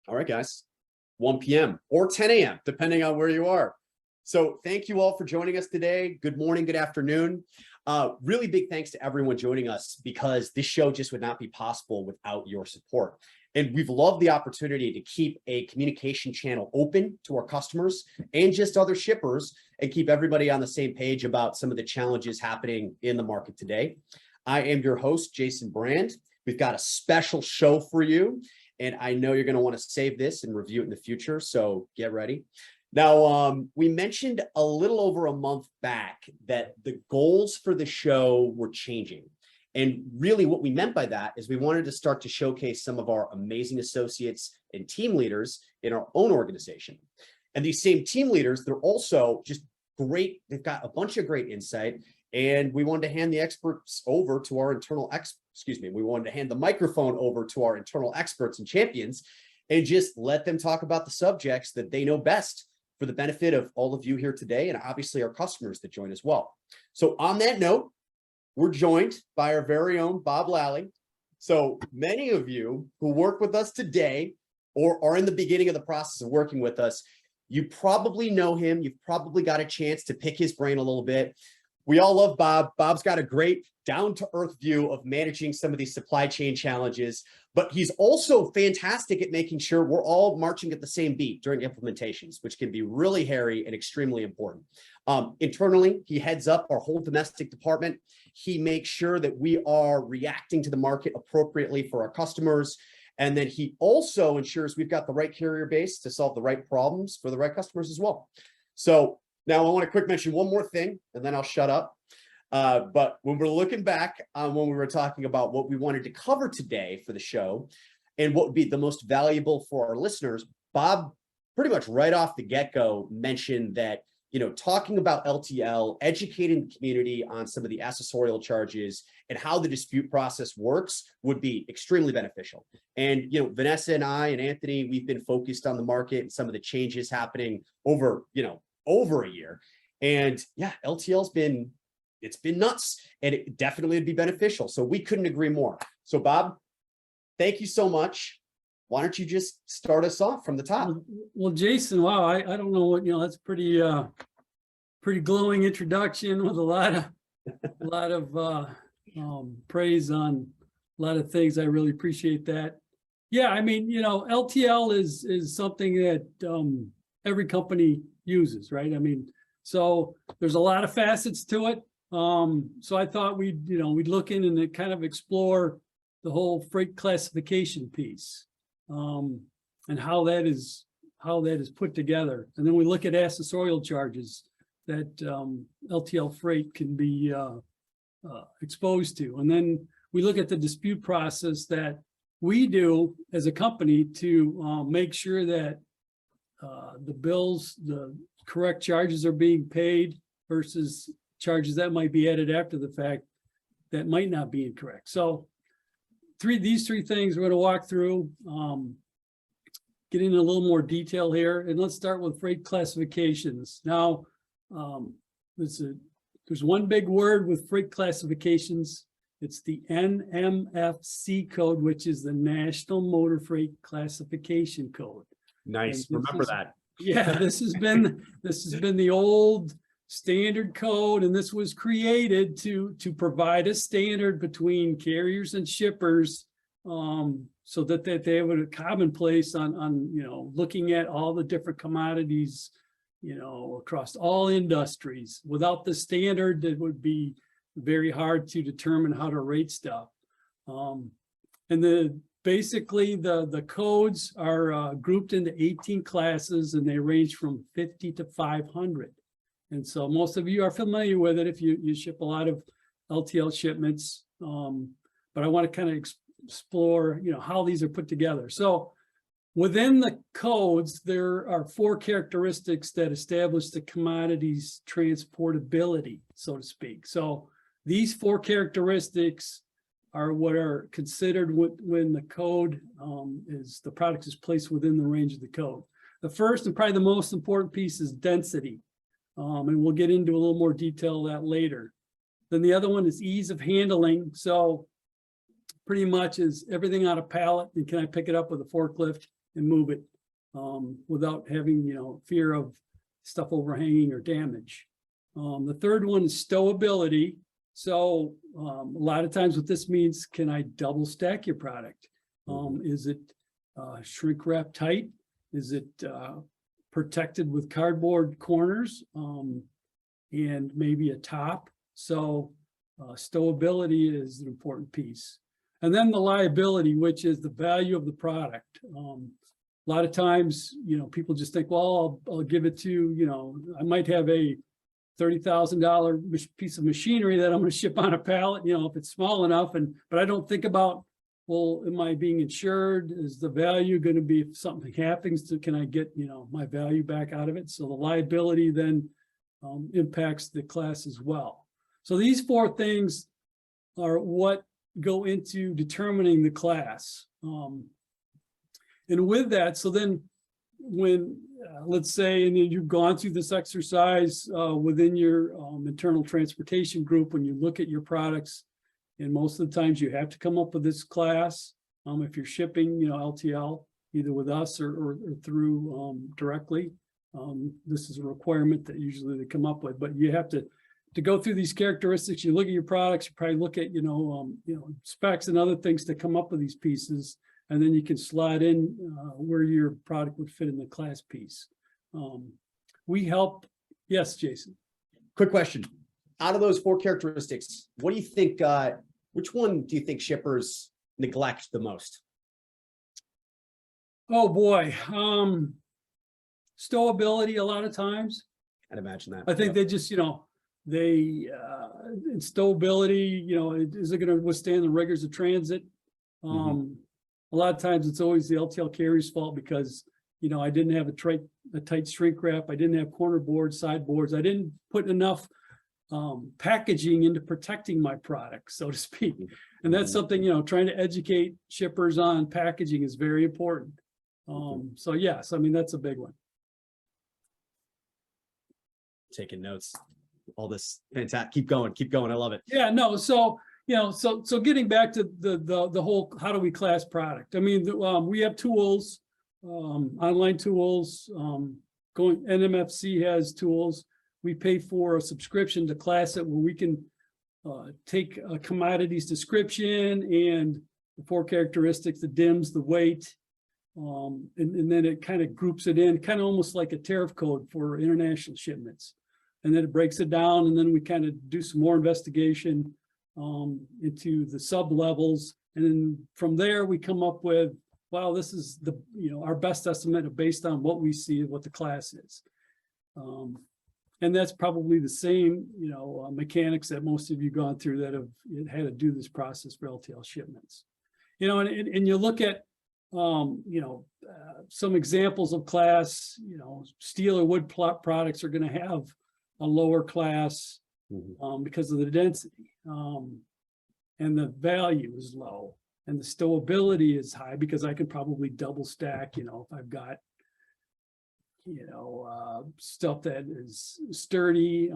All right, guys, 1 p.m. or 10 a.m., depending on where you are. So thank you all for joining us today. Good morning, good afternoon. Really big thanks to everyone joining us, because this show just would not be possible without your support. And we've loved the opportunity to keep a communication channel open to our customers and just other shippers, and keep everybody on the same page about some of the challenges happening in the market today. I am your host, Jason Brand. We've got a special show for you, and I know you're going to want to save this and review it in the future, so get ready. Now, we mentioned a little over a month back that the goals for the show were changing. And really what we meant by that is we wanted to start to showcase some of our amazing associates and team leaders in our own organization. And these same team leaders, they're also just great. They've got a bunch of great insight. And we wanted to hand the experts over to our internal we wanted to hand the microphone over to our internal experts and champions, and just let them talk about the subjects that they know best, for the benefit of all of you here today, and obviously our customers that join as well. So on that note, we're joined by our very own Bob Lally. So many of you who work with us today, or are in the beginning of the process of working with us, you probably know him. You've probably got a chance to pick his brain a little bit. We all love Bob. Bob's got a great down-to-earth view of managing some of these supply chain challenges, but he's also fantastic at making sure we're all marching at the same beat during implementations, which can be really hairy and extremely important. Internally, he heads up our whole domestic department. He makes sure that we are reacting to the market appropriately for our customers. And then he also ensures we've got the right carrier base to solve the right problems for the right customers as well. So now I want to quick mention one more thing, and then I'll shut up. But when we're looking back on when we were talking about what we wanted to cover today for the show and what would be the most valuable for our listeners, Bob pretty much right off the get-go mentioned that, talking about LTL, educating the community on some of the accessorial charges and how the dispute process works would be extremely beneficial. And, Vanessa and I and Anthony, we've been focused on the market and some of the changes happening over a year. And yeah, LTL's been nuts, and it definitely would be beneficial. So we couldn't agree more. So Bob, thank you so much. Why don't you just start us off from the top? Well, Jason, wow, I don't know what, that's pretty glowing introduction with a lot of praise on a lot of things. I really appreciate that. Yeah, I mean, LTL is something that every company uses, right? I mean, so there's a lot of facets to it. So I thought we'd look in and kind of explore the whole freight classification piece, and how that is put together. And then we look at accessorial charges that LTL freight can be exposed to. And then we look at the dispute process that we do as a company to make sure that the bills, the correct charges are being paid versus charges that might be added after the fact that might not be incorrect. So these three things we're going to walk through, get into a little more detail here. And let's start with freight classifications. Now, there's one big word with freight classifications. It's the NMFC code, which is the National Motor Freight Classification Code. Nice. Remember that. Yeah, this has been the old standard code, and this was created to provide a standard between carriers and shippers, so that they have a commonplace on looking at all the different commodities, across all industries. Without the standard, it would be very hard to determine how to rate stuff. And basically the codes are grouped into 18 classes, and they range from 50 to 500. And so most of you are familiar with it if you ship a lot of LTL shipments. But I want to kind of explore, how these are put together. So within the codes, there are 4 characteristics that establish the commodity's transportability, so to speak. So these 4 characteristics are what are considered when the code the product is placed within the range of the code. The first and probably the most important piece is density. And we'll get into a little more detail of that later. Then the other one is ease of handling. So pretty much is everything on a pallet, and can I pick it up with a forklift and move it without having, fear of stuff overhanging or damage. The third one is stowability. So a lot of times what this means, can I double stack your product? Is it shrink wrap tight? Is it protected with cardboard corners and maybe a top? So stowability is an important piece. And then the liability, which is the value of the product. A lot of times, people just think, well, I'll give it to, I might have a $30,000 piece of machinery that I'm going to ship on a pallet, if it's small enough. But I don't think about, well, am I being insured? Is the value going to be, if something happens, can I get, my value back out of it? So the liability then impacts the class as well. So these four things are what go into determining the class. And with that, so then when, let's say, and then you've gone through this exercise within your internal transportation group, when you look at your products, and most of the times you have to come up with this class. If you're shipping, LTL, either with us or through directly, this is a requirement that usually they come up with, but you have to go through these characteristics. You look at your products, you probably look at, specs and other things to come up with these pieces. And then you can slide in where your product would fit in the class piece. We help. Yes, Jason. Quick question. Out of those four characteristics, what do you think, which one do you think shippers neglect the most? Oh boy. Stowability a lot of times. I'd imagine that. I think they just, in stowability, is it going to withstand the rigors of transit? A lot of times it's always the LTL carrier's fault because, I didn't have a tight shrink wrap. I didn't have corner boards, side boards. I didn't put enough packaging into protecting my product, so to speak. And that's something, trying to educate shippers on packaging is very important. So yes, that's a big one. Taking notes. All this fantastic. Keep going. I love it. Yeah, no. So, so getting back to the whole, how do we class product? We have tools, online tools, NMFC has tools. We pay for a subscription to class it where we can take a commodities description and the four characteristics, the DIMS, the weight, and then it kind of groups it in, kind of almost like a tariff code for international shipments. And then it breaks it down, and then we kind of do some more investigation into the sub levels. And then from there, we come up with, well, this is the, our best estimate based on what we see, what the class is. And that's probably the same, mechanics that most of you gone through that have had to do this process for LTL shipments. And you look at, some examples of class, steel or wood products are going to have a lower class because of the density, and the value is low, and the stowability is high because I can probably double stack, if I've got, stuff that is sturdy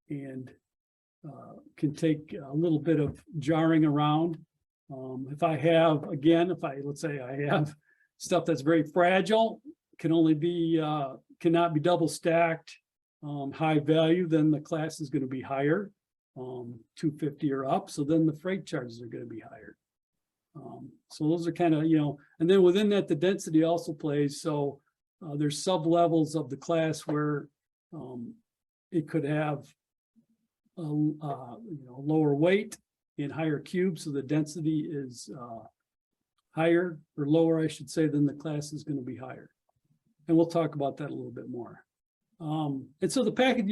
and can take a little bit of jarring around. If I have, again, let's say I have stuff that's very fragile, cannot be double stacked, high value, then the class is going to be higher, 250 or up. So then the freight charges are going to be higher. So those are kind of, and then within that, the density also plays. So there's sub levels of the class where it could have a lower weight and higher cubes, so the density is higher or lower, I should say, than the class is going to be higher. And we'll talk about that a little bit more. And so the package,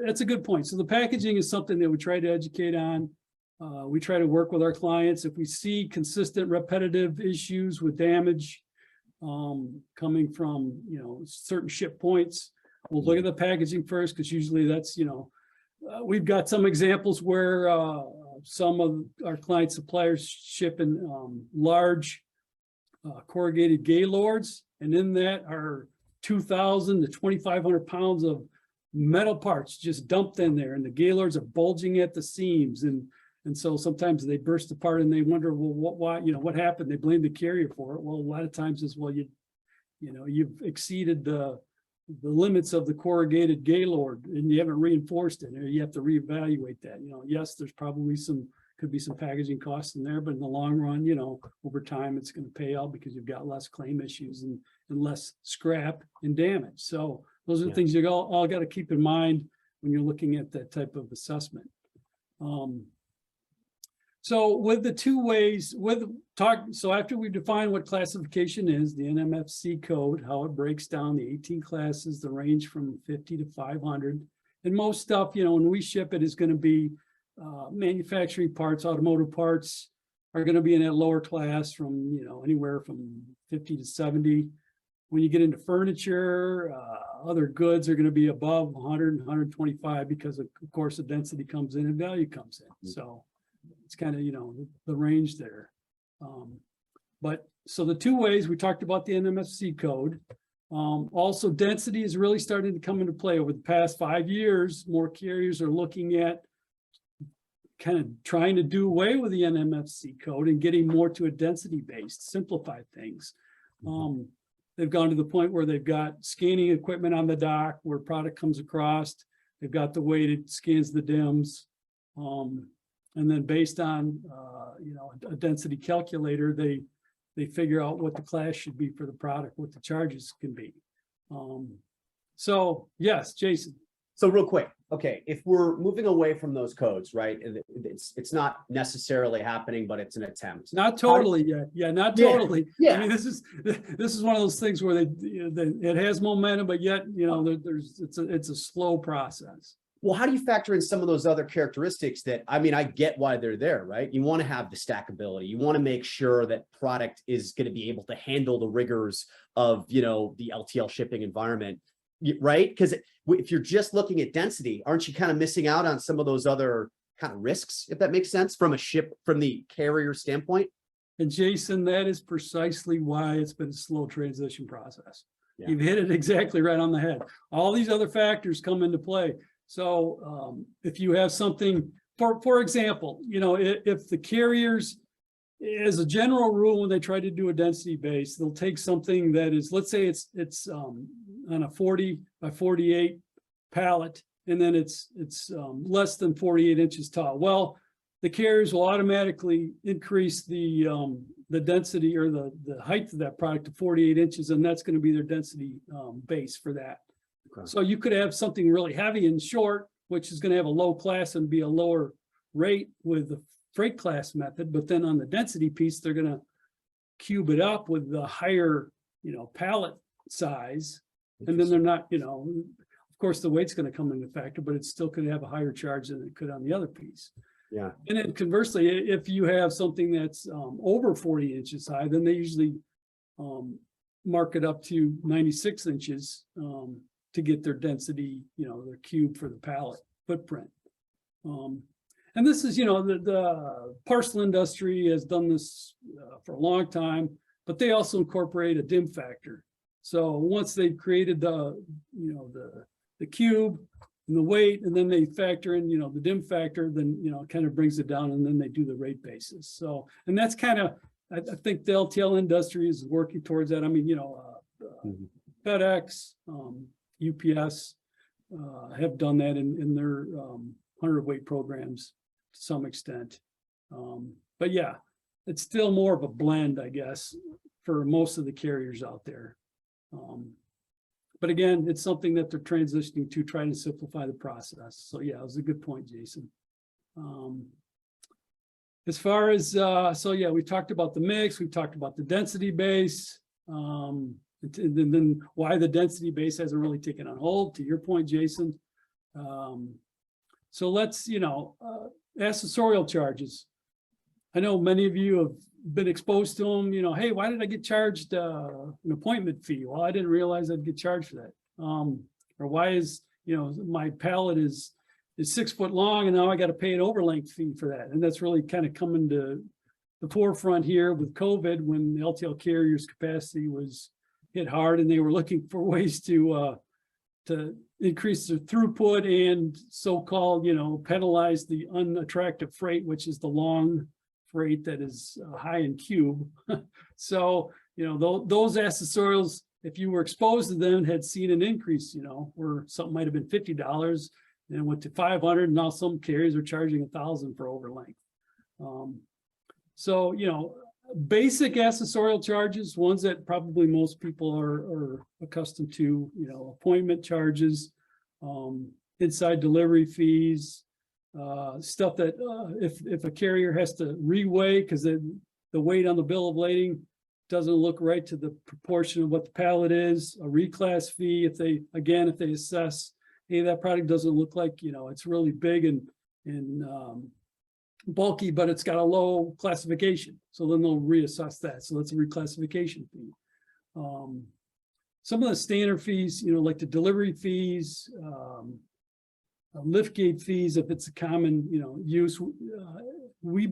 that's a good point. So the packaging is something that we try to educate on. We try to work with our clients. If we see consistent repetitive issues with damage coming from, certain ship points, we'll look at the packaging first, because usually that's, we've got some examples where some of our client suppliers ship in large corrugated gaylords, and in that are 2,000 to 2,500 pounds of metal parts just dumped in there, and the gaylords are bulging at the seams, and And so sometimes they burst apart and they wonder, well, why, what happened? They blame the carrier for it. Well, a lot of times is, well, you've exceeded the limits of the corrugated Gaylord and you haven't reinforced it, or you have to reevaluate that. Yes, there's probably could be some packaging costs in there, but in the long run, over time, it's going to pay out because you've got less claim issues and less scrap and damage. So those are the things you all got to keep in mind when you're looking at that type of assessment. So with the two ways, so after we define what classification is, the NMFC code, how it breaks down the 18 classes, the range from 50 to 500, and most stuff, when we ship it is going to be manufacturing parts, automotive parts are going to be in that lower class from, anywhere from 50 to 70. When you get into furniture, other goods are going to be above 100 and 125 because of course the density comes in and value comes in. So it's kind of, the range there. But so the two ways we talked about the NMFC code. Also density is really starting to come into play over the past 5 years. More carriers are looking at kind of trying to do away with the NMFC code and getting more to a density based, simplified things. They've gone to the point where they've got scanning equipment on the dock where product comes across. They've got the way it scans the DIMS. And then based on, a density calculator, they figure out what the class should be for the product, what the charges can be. So yes, Jason. So real quick, okay, if we're moving away from those codes, right? And it's not necessarily happening, but it's an attempt. Not totally yet. Yeah, not totally. Yeah. I mean, this is one of those things where it has momentum, but yet, it's a slow process. Well, how do you factor in some of those other characteristics that, I mean, I get why they're there, right? You want to have the stackability. You want to make sure that product is going to be able to handle the rigors of, the LTL shipping environment, right? Because if you're just looking at density, aren't you kind of missing out on some of those other kind of risks, if that makes sense, from the carrier standpoint? And Jason, that is precisely why it's been a slow transition process. Yeah. You've hit it exactly right on the head. All these other factors come into play. So if you have something, for example, if the carriers, as a general rule, when they try to do a density base, they'll take something that is, let's say it's on a 40 by 48 pallet, and then it's less than 48 inches tall. Well, the carriers will automatically increase the density or the height of that product to 48 inches, and that's going to be their density base for that. So you could have something really heavy and short, which is going to have a low class and be a lower rate with the freight class method. But then on the density piece, they're going to cube it up with the higher, pallet size. And then they're not, of course, the weight's going to come into factor, but it's still going to have a higher charge than it could on the other piece. Yeah. And then conversely, if you have something that's over 40 inches high, then they usually mark it up to 96 inches. To get their density, their cube for the pallet footprint. And this is, the parcel industry has done this for a long time, but they also incorporate a DIM factor. So once they've created the cube and the weight, and then they factor in, the DIM factor, then, it kind of brings it down, and then they do the rate basis. So, and that's kind of, I think the LTL industry is working towards that. I mean, FedEx, UPS have done that in their 100-weight programs to some extent. But yeah, it's still more of a blend, I guess, for most of the carriers out there. But again, it's something that they're transitioning to, trying to simplify the process. So yeah, it was a good point, Jason. As far as, so yeah, we talked about the mix, we talked about the density base. And then why the density base hasn't really taken on hold, to your point, Jason. So let's, accessorial charges. I know many of you have been exposed to them, hey, why did I get charged an appointment fee? Well, I didn't realize I'd get charged for that. Or why is, my pallet is 6 foot long and now I got to pay an overlength fee for that. And that's really kind of coming to the forefront here with COVID, when the LTL carriers capacity was hit hard and they were looking for ways to to increase the throughput and so-called, penalize the unattractive freight, which is the long freight that is high in cube. So, those accessorials, if you were exposed to them, had seen an increase, where something might have been $50 and went to 500, and now some carriers are charging 1,000 for overlength. So, basic accessorial charges, ones that probably most people are accustomed to, appointment charges, inside delivery fees, stuff that if a carrier has to reweigh because the weight on the bill of lading doesn't look right to the proportion of what the pallet is, a reclass fee if they assess, hey, that product doesn't look like, it's really big and bulky, but it's got a low classification. So then they'll reassess that. So that's a reclassification fee. Some of the standard fees, like the delivery fees, lift gate fees, if it's a common, use, we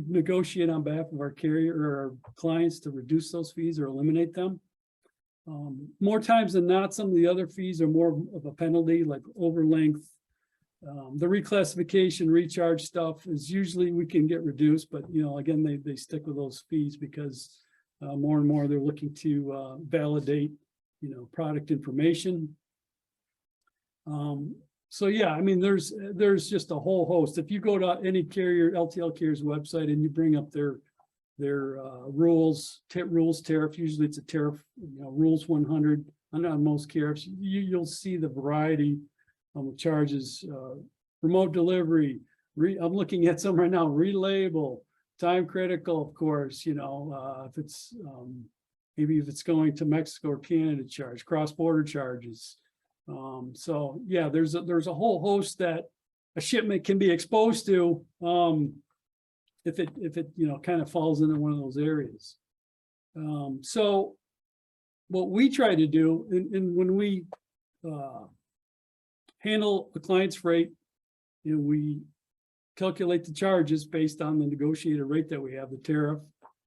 negotiate on behalf of our carrier or our clients to reduce those fees or eliminate them. More times than not, some of the other fees are more of a penalty, like overlength. The reclassification, recharge stuff is usually we can get reduced, but again, they stick with those fees because more and more they're looking to validate, product information. So yeah, I mean, there's just a whole host. If you go to any carrier, LTL carrier's website, and you bring up their rules tariff, usually it's a tariff, rules 100 on most tariffs, you'll see the variety charges, remote delivery. I'm looking at some right now, relabel, time critical, of course, if it's maybe if it's going to Mexico or Canada, charge cross-border charges. So yeah, there's a whole host that a shipment can be exposed to if it kind of falls into one of those areas. So what we try to do, and when we handle the client's freight, we calculate the charges based on the negotiated rate that we have, the tariff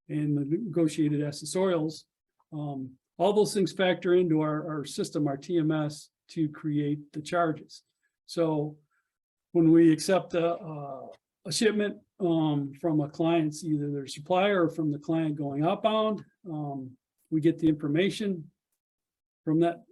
and the negotiated accessorials. All those things factor into our system, our TMS, to create the charges. So when we accept a shipment from a client's, either their supplier or from the client going outbound, we get the information from that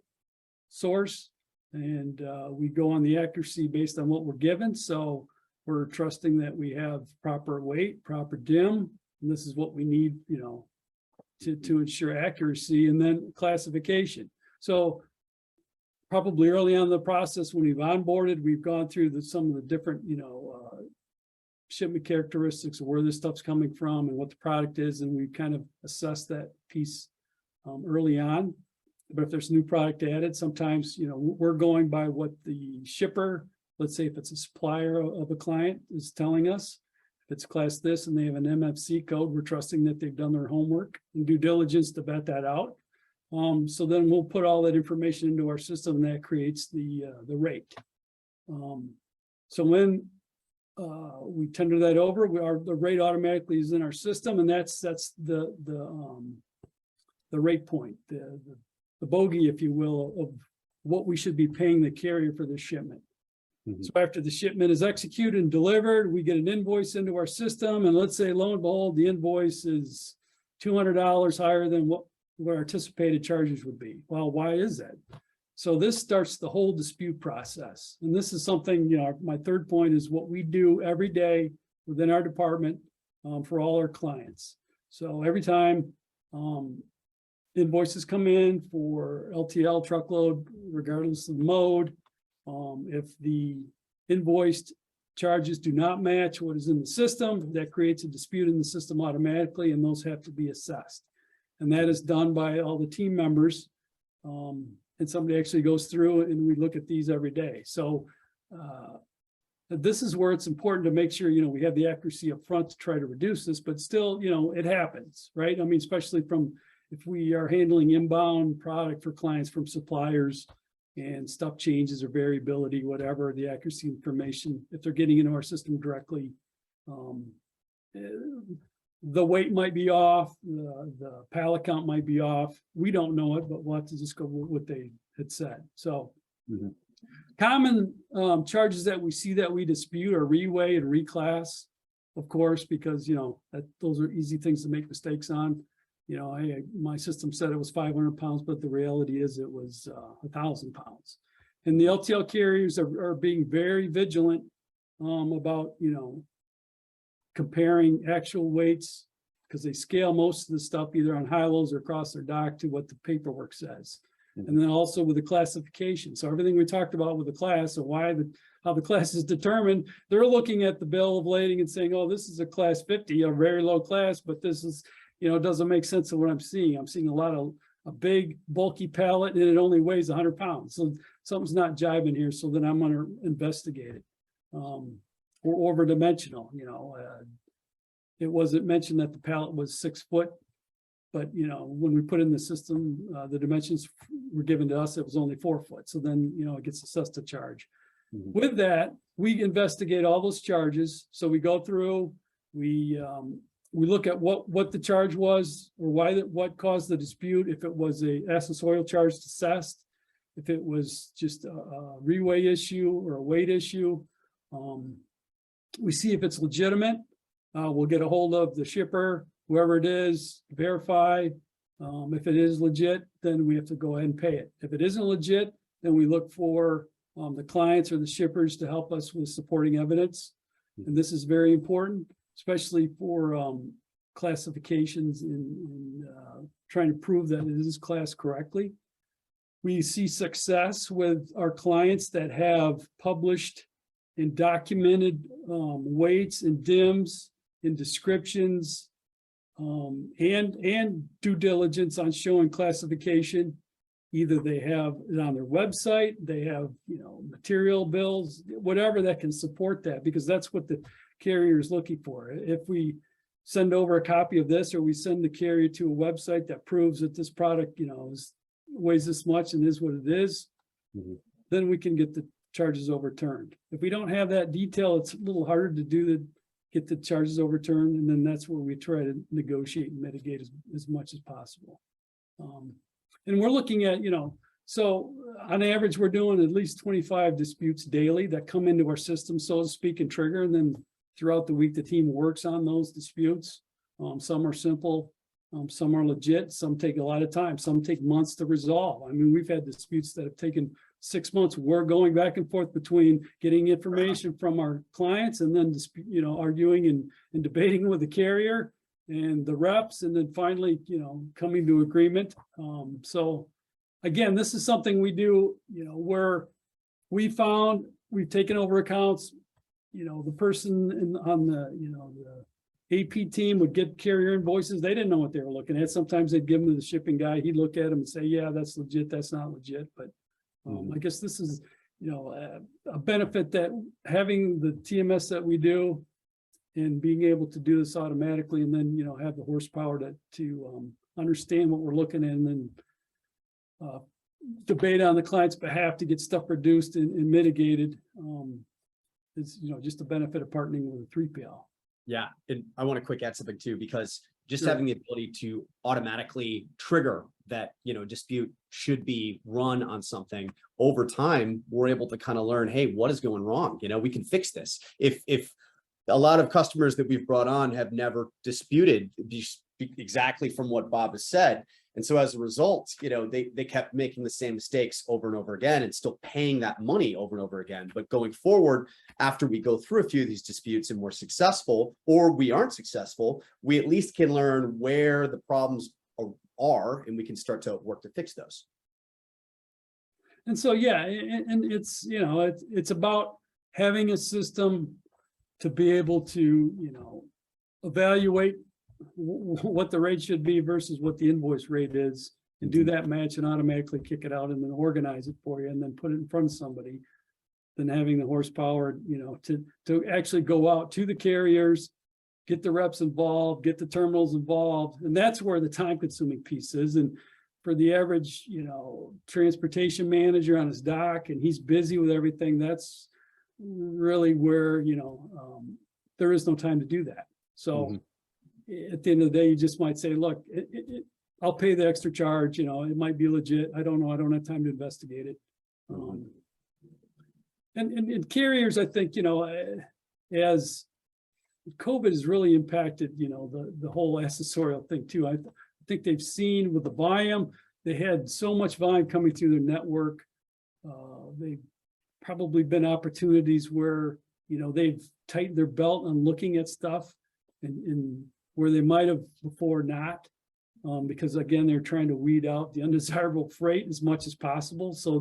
source, and we go on the accuracy based on what we're given. So we're trusting that we have proper weight, proper dim, and this is what we need, to ensure accuracy, and then classification. So probably early on in the process, when we've onboarded, we've gone through some of the different, shipment characteristics of where this stuff's coming from and what the product is, and we kind of assess that piece early on. But if there's new product added, sometimes, we're going by what the shipper, let's say if it's a supplier of a client, is telling us. If it's class this and they have an MFC code, we're trusting that they've done their homework and due diligence to vet that out. So then we'll put all that information into our system, and that creates the rate. So when we tender that over, the rate automatically is in our system, and that's the rate point, the bogey, if you will, of what we should be paying the carrier for the shipment. Mm-hmm. So after the shipment is executed and delivered, we get an invoice into our system, and let's say, lo and behold, the invoice is $200 higher than what our anticipated charges would be. Well, why is that? So this starts the whole dispute process. And this is something, my third point is what we do every day within our department for all our clients. So every time invoices come in for LTL truckload, regardless of the mode, if the invoiced charges do not match what is in the system, that creates a dispute in the system automatically, and those have to be assessed. And that is done by all the team members. And somebody actually goes through and we look at these every day. So this is where it's important to make sure, we have the accuracy up front to try to reduce this, but still, it happens, right? I mean, especially if we are handling inbound product for clients from suppliers and stuff changes or variability, whatever, the accuracy information, if they're getting into our system directly, the weight might be off, the pallet count might be off. We don't know it, but we'll have to just go with what they had said. So Mhm. Common charges that we see that we dispute are reweigh and reclass, of course, because, you know, those are easy things to make mistakes on. You know, my system said it was 500 pounds, but the reality is it was 1,000 pounds. And the LTL carriers are being very vigilant about, you know, comparing actual weights, because they scale most of the stuff either on high-lows or across their dock to what the paperwork says. And then also with the classification. So everything we talked about with the class and how the class is determined, they're looking at the bill of lading and saying, oh, this is a class 50, a very low class, but this is, you know, it doesn't make sense of what I'm seeing. I'm seeing a big bulky pallet and it only weighs 100 pounds. So something's not jiving here. So then I'm going to investigate it. Or over-dimensional, you know. It wasn't mentioned that the pallet was 6 foot, but, you know, when we put in the system, the dimensions were given to us, it was only 4 foot. So then, you know, it gets assessed a charge. Mhm. With that, we investigate all those charges. So we go through, we look at what the charge was, or what caused the dispute. If it was a accessorial charge assessed, if it was just a reweigh issue or a weight issue. We see if it's legitimate. We'll get a hold of the shipper, whoever it is, verify. If it is legit, then we have to go ahead and pay it. If it isn't legit, then we look for the clients or the shippers to help us with supporting evidence. And this is very important, especially for classifications in trying to prove that it is classed correctly. We see success with our clients that have published and documented weights and DIMs and descriptions and due diligence on showing classification. Either they have it on their website, they have, you know, material bills, whatever that can support that, because that's what the carrier is looking for. If we send over a copy of this, or we send the carrier to a website that proves that this product, you know, weighs this much and is what it is, then we can get the charges overturned. If we don't have that detail, it's a little harder to get the charges overturned, and then that's where we try to negotiate and mitigate as much as possible. And we're looking at, you know, so on average, we're doing at least 25 disputes daily that come into our system, so to speak, and trigger. And then throughout the week, the team works on those disputes. Some are simple, some are legit, some take a lot of time, some take months to resolve. I mean, we've had disputes that have taken 6 months. We're going back and forth between getting information from our clients and then, you know, arguing and debating with the carrier and the reps, and then finally, you know, coming to agreement. So again, this is something we do, you know, where we've taken over accounts, you know, the person on the, you know, the AP team would get carrier invoices. They didn't know what they were looking at. Sometimes they'd give them to the shipping guy. He'd look at them and say, yeah, that's legit. That's not legit. But I guess this is, you know, a benefit that having the TMS that we do and being able to do this automatically, and then, you know, have the horsepower to understand what we're looking at, and then debate on the client's behalf to get stuff reduced and mitigated. Is, you know, just the benefit of partnering with a 3PL. Yeah, and I want to quick add something too, because just Sure. having the ability to automatically trigger that, you know, dispute should be run on something over time, we're able to kind of learn, hey, what is going wrong? You know, we can fix this. If a lot of customers that we've brought on have never disputed exactly from what Bob has said. And so as a result, you know, they kept making the same mistakes over and over again and still paying that money over and over again. But going forward, after we go through a few of these disputes and we're successful, or we aren't successful, we at least can learn where the problems are, and we can start to work to fix those. And so, yeah, and it's, you know, it's about having a system to be able to, you know, evaluate what the rate should be versus what the invoice rate is, and do that match and automatically kick it out and then organize it for you and then put it in front of somebody. Then having the horsepower, you know, to actually go out to the carriers, get the reps involved, get the terminals involved. And that's where the time consuming piece is. And for the average, you know, transportation manager on his dock, and he's busy with everything, that's really where, you know, there is no time to do that. So at the end of the day, you just might say, look, I'll pay the extra charge, you know, it might be legit. I don't know. I don't have time to investigate it. And carriers, I think, as COVID has really impacted, the whole accessorial thing too. I think they've seen with the volume, they had so much volume coming through their network. They've probably been opportunities where, they've tightened their belt on looking at stuff and where they might have before not. Because again, they're trying to weed out the undesirable freight as much as possible. So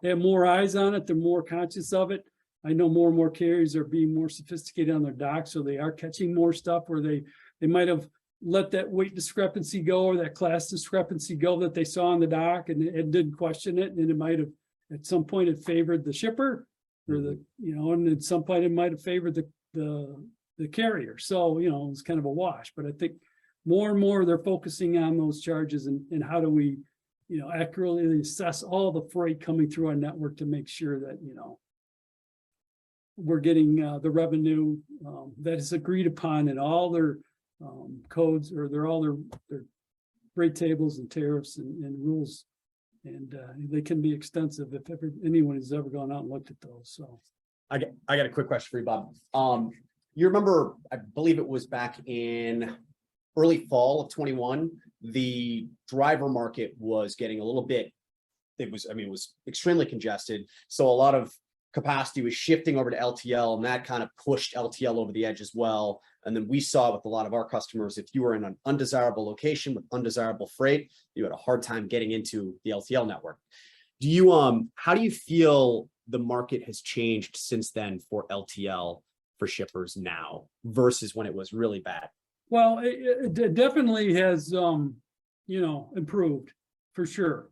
they have more eyes on it. They're more conscious of it. I know more and more carriers are being more sophisticated on their docks, so they are catching more stuff where they might have let that weight discrepancy go or that class discrepancy go that they saw on the dock and didn't question it. And it might have at some point it favored the shipper or and at some point it might have favored the carrier. So, it's kind of a wash, but I think more and more they're focusing on those charges and how do we, accurately assess all the freight coming through our network to make sure that, we're getting the revenue that is agreed upon in all their codes or all their rate tables and tariffs and rules. And they can be extensive if anyone has ever gone out and looked at those. So I got a quick question for you, Bob. You remember, I believe it was back in early fall of 21, the driver market was getting a little bit, it was extremely congested. So a lot of capacity was shifting over to LTL, and that kind of pushed LTL over the edge as well. And then we saw with a lot of our customers, if you were in an undesirable location with undesirable freight, you had a hard time getting into the LTL network. How do you feel the market has changed since then for LTL for shippers now versus when it was really bad? Well, it definitely has, improved for sure.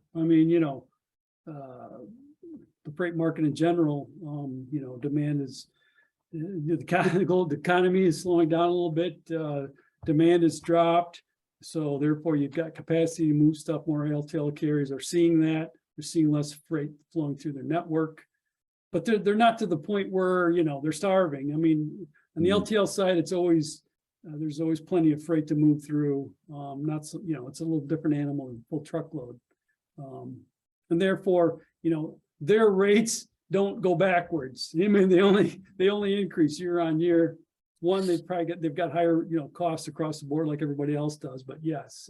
The freight market in general, demand is, the global economy is slowing down a little bit. Demand has dropped. So therefore you've got capacity to move stuff. More LTL carriers are seeing that. They're seeing less freight flowing through their network, but they're not to the point where, they're starving. On the LTL side, it's always, there's always plenty of freight to move through. Not so, it's a little different animal than full truckload. And therefore, their rates don't go backwards. They only increase year on year. One, they've got higher, costs across the board like everybody else does. But yes,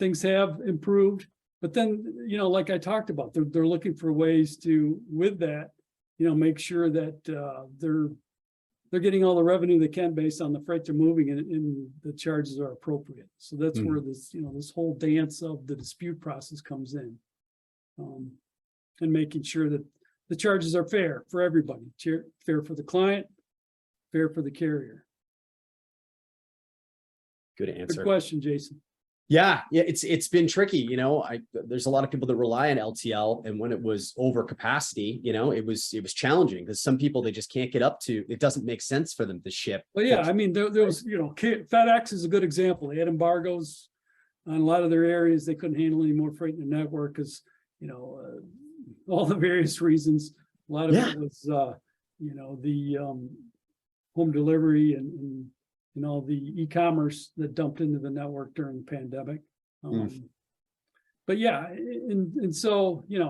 things have improved. But then, like I talked about, they're looking for ways to, with that, make sure that they're getting all the revenue they can based on the freight they're moving and the charges are appropriate. So that's where this, this whole dance of the dispute process comes in. And making sure that the charges are fair for everybody, fair for the client, fair for the carrier. Good answer. Good question, Jason. Yeah, it's been tricky. There's a lot of people that rely on LTL, and when it was over capacity, it was challenging because some people they just can't get up to. It doesn't make sense for them to ship. Well, yeah, there was, FedEx is a good example. They had embargoes on a lot of their areas. They couldn't handle any more freight in the network because all the various reasons. A lot of it was the home delivery and all the e-commerce that dumped into the network during the pandemic. But yeah, and so a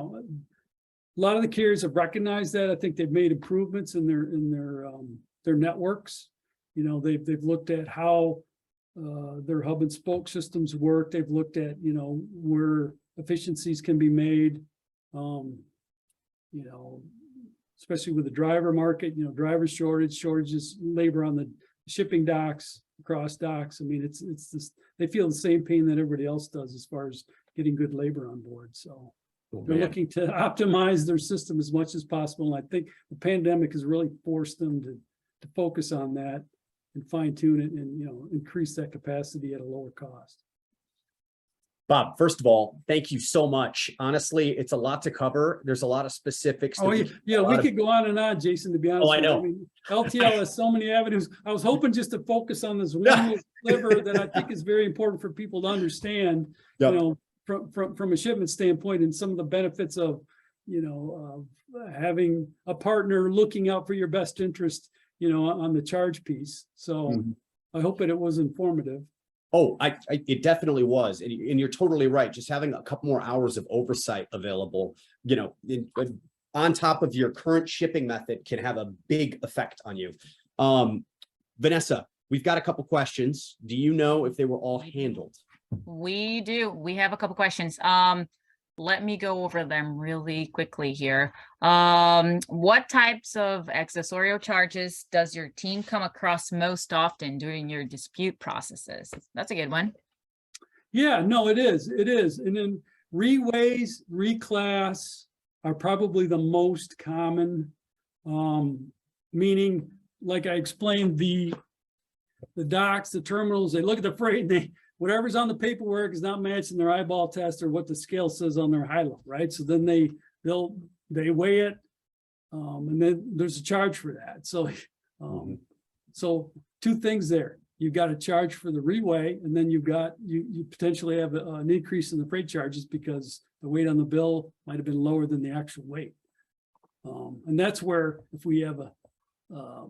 lot of the carriers have recognized that. I think they've made improvements in their networks. They've looked at how their hub and spoke systems work. They've looked at where efficiencies can be made. Especially with the driver market, driver shortages, labor on the shipping docks, across docks. It's this, they feel the same pain that everybody else does as far as getting good labor on board. So they're looking to optimize their system as much as possible. And I think the pandemic has really forced them to focus on that and fine tune it and, increase that capacity at a lower cost. Bob, first of all, thank you so much. Honestly, it's a lot to cover. There's a lot of specifics. Oh, yeah, we could go on and on, Jason, to be honest. Oh, I know. LTL has so many avenues. I was hoping just to focus on this one sliver that I think is very important for people to understand, from a shipment standpoint and some of the benefits of, having a partner looking out for your best interest, on the charge piece. So I hope that it was informative. Oh, it definitely was. And you're totally right. Just having a couple more hours of oversight available, on top of your current shipping method can have a big effect on you. Vanessa, we've got a couple questions. Do you know if they were all handled? We do. We have a couple questions. Let me go over them really quickly here. What types of accessorial charges does your team come across most often during your dispute processes? That's a good one. Yeah, no, it is. It is. And then reweighs, reclass are probably the most common, meaning, like I explained, the docks, the terminals, they look at the freight and they, whatever's on the paperwork is not matching their eyeball test or what the scale says on their high-low, right? So then they weigh it, and then there's a charge for that. So, so two things there. You've got a charge for the reweigh, and then you potentially have an increase in the freight charges because the weight on the bill might have been lower than the actual weight. And that's where if we have a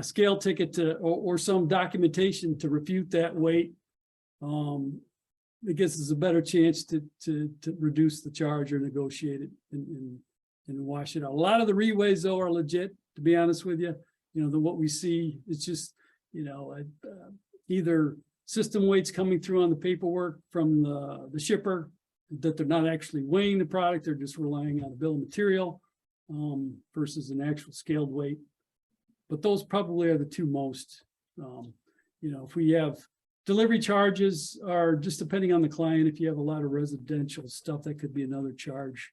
scale ticket or some documentation to refute that weight, it gives us a better chance to reduce the charge or negotiate it and wash it out. A lot of the reweighs though are legit, to be honest with you. You know, what we see, it's just, you know, either system weights coming through on the paperwork from the shipper that they're not actually weighing the product, they're just relying on a bill of material versus an actual scaled weight. But those probably are the two most, you know, if we have delivery charges are just depending on the client. If you have a lot of residential stuff, that could be another charge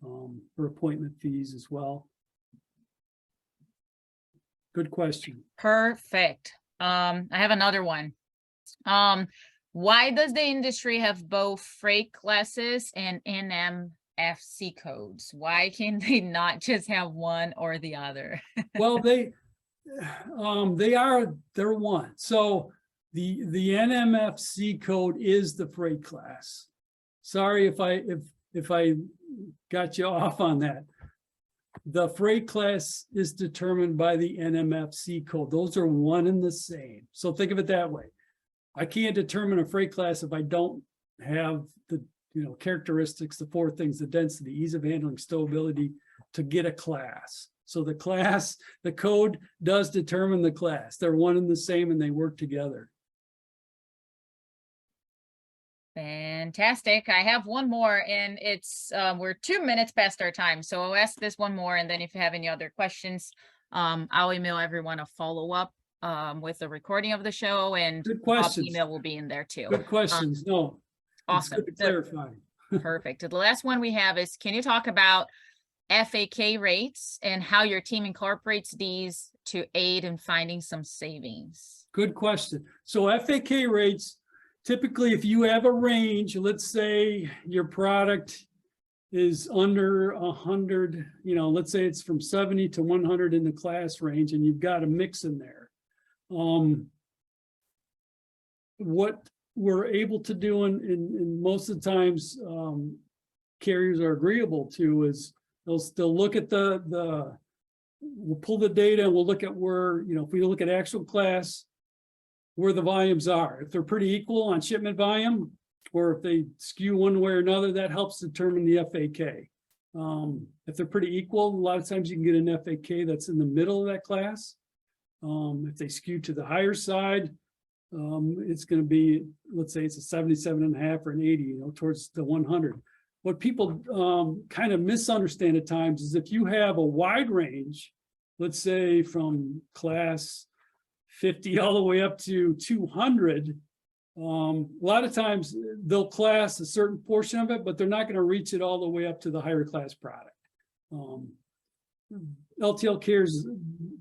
for appointment fees as well. Good question. Perfect. I have another one. Why does the industry have both freight classes and NMFC codes? Why can they not just have one or the other? Well, they're one. So the NMFC code is the freight class. Sorry if I got you off on that. The freight class is determined by the NMFC code. Those are one and the same. So think of it that way. I can't determine a freight class if I don't have the, you know, characteristics, the four things: the density, ease of handling, stowability, to get a class. So the class, the code does determine the class. They're one and the same and they work together. Fantastic. I have one more, and it's we're 2 minutes past our time. So I'll ask this one more, and then if you have any other questions, I'll email everyone a follow-up with a recording of the show, and Good questions. email will be in there too. Good questions. No. Awesome. Good to clarify. Perfect. The last one we have is, can you talk about FAK rates and how your team incorporates these to aid in finding some savings? Good question. So FAK rates, typically if you have a range, let's say your product is under 100, you know, let's say it's from 70 to 100 in the class range, and you've got a mix in there. What we're able to do, and most of the times carriers are agreeable to, is they'll look at we'll pull the data and we'll look at where, you know, if we look at actual class, where the volumes are. If they're pretty equal on shipment volume, or if they skew one way or another, that helps determine the FAK. If they're pretty equal, a lot of times you can get an FAK that's in the middle of that class. If they skew to the higher side, it's going to be, let's say it's a 77.5 or an 80, you know, towards the 100. What people kind of misunderstand at times is if you have a wide range, let's say from class 50 all the way up to 200, a lot of times they'll class a certain portion of it, but they're not going to reach it all the way up to the higher class product. LTL carriers,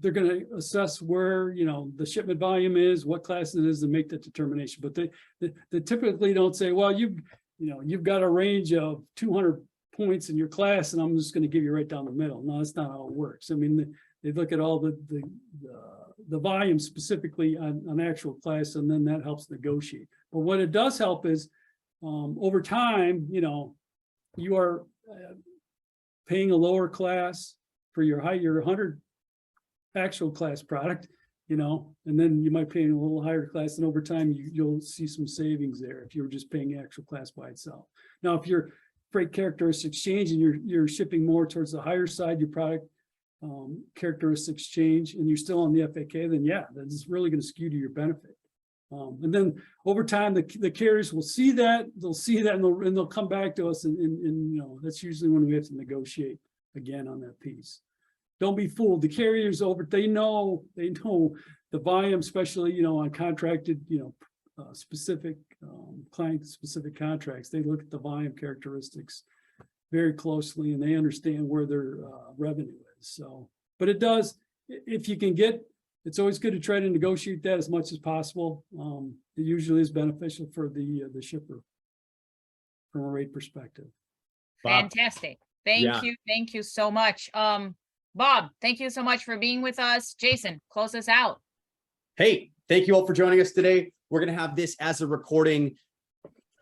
they're going to assess where, you know, the shipment volume is, what class it is, and make that determination. But they typically don't say, well, you've got a range of 200 points in your class, and I'm just going to give you right down the middle. No, that's not how it works. I mean, they look at all the volume specifically on actual class, and then that helps negotiate. But what it does help is over time, you know, you are paying a lower class for your 100 actual class product, you know, and then you might pay a little higher class, and over time you'll see some savings there if you're just paying actual class by itself. Now, if you're freight characteristics change and you're shipping more towards the higher side, your product characteristics change, and you're still on the FAK, then yeah, that's really going to skew to your benefit. And then over time, the carriers will see that, and they'll come back to us, and you know, that's usually when we have to negotiate again on that piece. Don't be fooled. The carriers they know the volume, especially, you know, on contracted, you know, specific client specific contracts. They look at the volume characteristics very closely, and they understand where their revenue is. So, but it does, if you can get, it's always good to try to negotiate that as much as possible. It usually is beneficial for the shipper from a rate perspective. Bob. Fantastic. Thank you. Thank you so much. Bob, thank you so much for being with us. Jason, close us out. Hey, thank you all for joining us today. We're going to have this as a recording.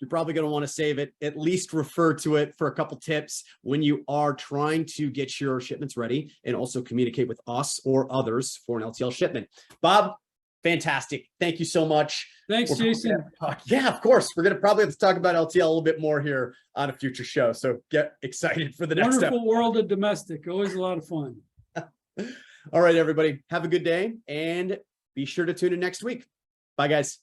You're probably going to want to save it, at least refer to it for a couple tips when you are trying to get your shipments ready and also communicate with us or others for an LTL shipment. Bob, fantastic. Thank you so much. Thanks, Jason. Yeah, of course. We're going to probably have to talk about LTL a little bit more here on a future show. So get excited for the next step. Wonderful world of domestic. Always a lot of fun. All right, everybody. Have a good day and be sure to tune in next week. Bye, guys.